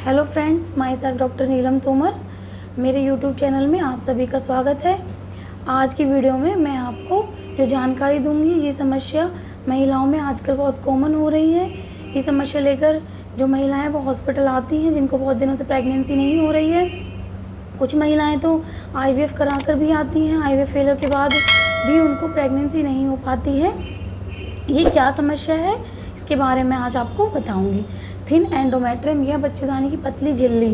Hello friends, myself doctor Neelam Tomar. मेरे YouTube channel में आप सभी का स्वागत है। आज की वीडियो में मैं आपको जो जानकारी दूंगी, ये समस्या महिलाओं में आजकल बहुत कॉमन हो रही है। ये समस्या लेकर जो महिलाएं वो हॉस्पिटल आती हैं, जिनको बहुत दिनों से प्रेगनेंसी नहीं हो रही है। कुछ महिलाएं तो IVF कराकर भी आती हैं, IVF फेलियर के बाद भी उनको प्रेगनेंसी नहीं हो पाती है। ये क्या समस्या है, इसके बारे में आज आपको बताऊंगी। थिन एंडोमेट्रियम या बच्चेदानी की पतली झिल्ली,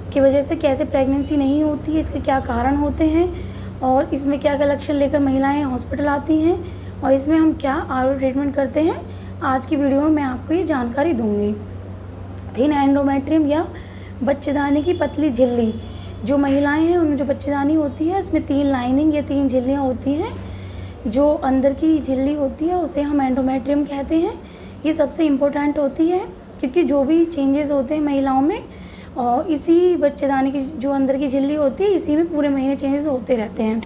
की वजह से कैसे प्रेगनेंसी नहीं होती है, इसके क्या कारण होते हैं और इसमें क्या क्या लक्षण लेकर महिलाएं हॉस्पिटल आती हैं और इसमें हम क्या आयुर्वेद ट्रीटमेंट करते हैं, आज की वीडियो में मैं आपको ये जानकारी दूंगी। थिन एंडोमेट्रियम या बच्चेदानी की पतली झिल्ली, जो महिलाएं हैं उनमें जो बच्चेदानी होती है उसमें 3 लाइनिंग या 3 झिल्लियाँ होती हैं। जो अंदर की झिल्ली होती है उसे हम एंडोमेट्रियम कहते हैं। ये सबसे इम्पोर्टेंट होती है क्योंकि जो भी चेंजेस होते हैं महिलाओं में और इसी बच्चेदानी की जो अंदर की झिल्ली होती है, इसी में पूरे महीने चेंजेस होते रहते हैं।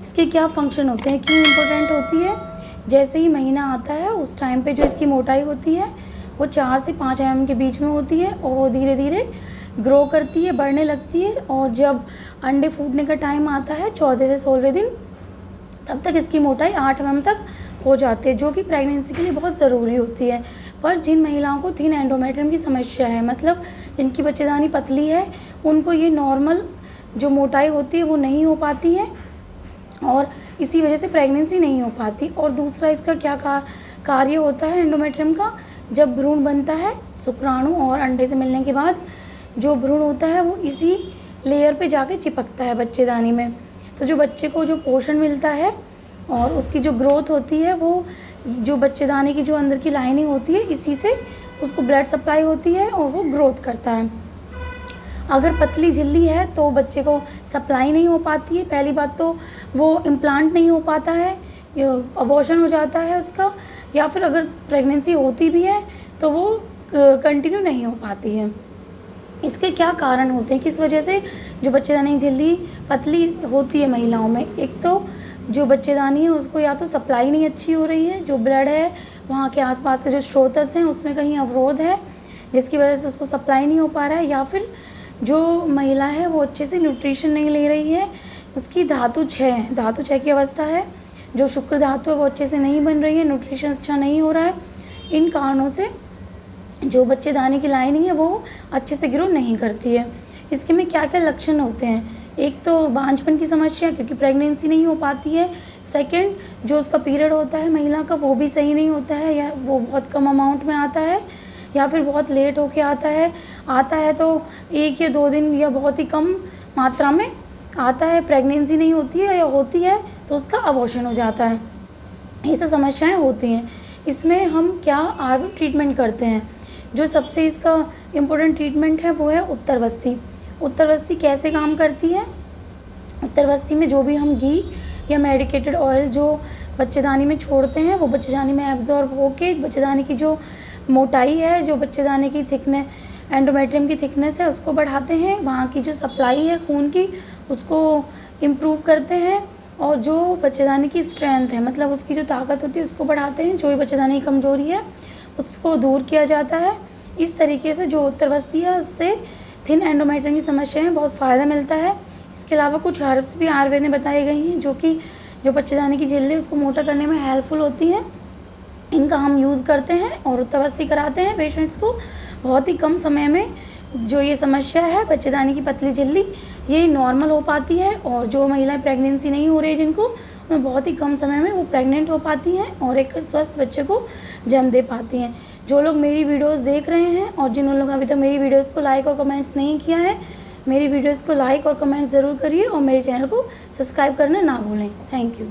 इसके क्या फंक्शन होते हैं, क्यों इम्पोर्टेंट होती है। जैसे ही महीना आता है उस टाइम पे जो इसकी मोटाई होती है वो 4 से 5 mm के बीच में होती है और वो धीरे धीरे ग्रो करती है, बढ़ने लगती है। और जब अंडे फूटने का टाइम आता है 14 से 16वें दिन, तब तक इसकी मोटाई 8 mm तक हो जाती है, जो कि प्रेगनेंसी के लिए बहुत ज़रूरी होती है। पर जिन महिलाओं को थिन एंडोमेट्रियम की समस्या है, मतलब जिनकी बच्चेदानी पतली है, उनको ये नॉर्मल जो मोटाई होती है वो नहीं हो पाती है और इसी वजह से प्रेगनेंसी नहीं हो पाती। और दूसरा इसका क्या कार्य होता है एंडोमेट्रियम का, जब भ्रूण बनता है शुक्राणु और अंडे से मिलने के बाद जो भ्रूण होता है वो इसी लेयर पे जाके चिपकता है बच्चेदानी में। तो जो बच्चे को जो पोषण मिलता है और उसकी जो ग्रोथ होती है, वो जो बच्चेदानी की जो अंदर की लाइनिंग होती है, इसी से उसको ब्लड सप्लाई होती है और वो ग्रोथ करता है। अगर पतली झिल्ली है तो बच्चे को सप्लाई नहीं हो पाती है। पहली बात तो वो इम्प्लांट नहीं हो पाता है, अबॉर्शन हो जाता है उसका, या फिर अगर प्रेगनेंसी होती भी है तो वो कंटिन्यू नहीं हो पाती है। इसके क्या कारण होते हैं, किस वजह से जो बच्चेदानी झिल्ली पतली होती है महिलाओं में। एक तो जो बच्चेदानी है उसको या तो सप्लाई नहीं अच्छी हो रही है, जो ब्लड है वहाँ के आसपास के जो स्रोतस हैं उसमें कहीं अवरोध है जिसकी वजह से उसको सप्लाई नहीं हो पा रहा है, या फिर जो महिला है वो अच्छे से न्यूट्रिशन नहीं ले रही है, उसकी धातु क्षय की अवस्था है, जो शुक्र धातु है वो अच्छे से नहीं बन रही है, न्यूट्रिशन अच्छा नहीं हो रहा है। इन कारणों से जो बच्चेदानी की लाइनिंग है वो अच्छे से ग्रो नहीं करती है। इसके में क्या क्या लक्षण होते हैं, एक तो बांझपन की समस्या, क्योंकि प्रेगनेंसी नहीं हो पाती है। सेकंड, जो उसका पीरियड होता है महिला का वो भी सही नहीं होता है, या वो बहुत कम अमाउंट में आता है या फिर बहुत लेट होके आता है तो 1 या 2 दिन या बहुत ही कम मात्रा में आता है। प्रेगनेंसी नहीं होती है या होती है तो उसका अबॉर्शन हो जाता है। ये सब समस्याएँ होती हैं। इसमें हम क्या आयुर्वेद ट्रीटमेंट करते हैं। जो सबसे इसका इम्पोर्टेंट ट्रीटमेंट है वो है उत्तरवस्ती। उत्तरवस्ती कैसे काम करती है, उत्तरवस्ती में जो भी हम घी या मेडिकेटेड ऑयल जो बच्चेदानी में छोड़ते हैं वो बच्चेदानी में एब्जॉर्ब होके बच्चेदानी की जो मोटाई है, जो बच्चेदानी की थिकनेस, एंडोमेट्रियम की थिकनेस है, उसको बढ़ाते हैं। वहाँ की जो सप्लाई है खून की उसको इम्प्रूव करते हैं और जो बच्चेदानी की स्ट्रेंथ है, मतलब उसकी जो ताकत होती है उसको बढ़ाते हैं। जो भी बच्चेदानी की कमज़ोरी है उसको दूर किया जाता है। इस तरीके से जो उत्तरवस्ती है उससे थिन एंडोमेट्रियम की समस्या में बहुत फ़ायदा मिलता है। इसके अलावा कुछ हर्ब्स भी आयुर्वेद में बताई गई हैं जो कि जो बच्चेदानी की झिल्ली उसको मोटा करने में हेल्पफुल होती हैं। इनका हम यूज़ करते हैं और उत्तरवस्ती कराते हैं पेशेंट्स को। बहुत ही कम समय में जो ये समस्या है बच्चेदानी की पतली झिल्ली, ये नॉर्मल हो पाती है। और जो महिलाएं प्रेगनेंसी नहीं हो रही है जिनको, उन्हें बहुत ही कम समय में वो प्रेग्नेंट हो पाती हैं और एक स्वस्थ बच्चे को जन्म दे पाती हैं। जो लोग मेरी वीडियोस देख रहे हैं और जिन लोगों अभी तक मेरी वीडियोस को लाइक और कमेंट्स नहीं किया है, मेरी वीडियोस को लाइक और कमेंट ज़रूर करिए और मेरे चैनल को सब्सक्राइब करना ना भूलें। Thank you.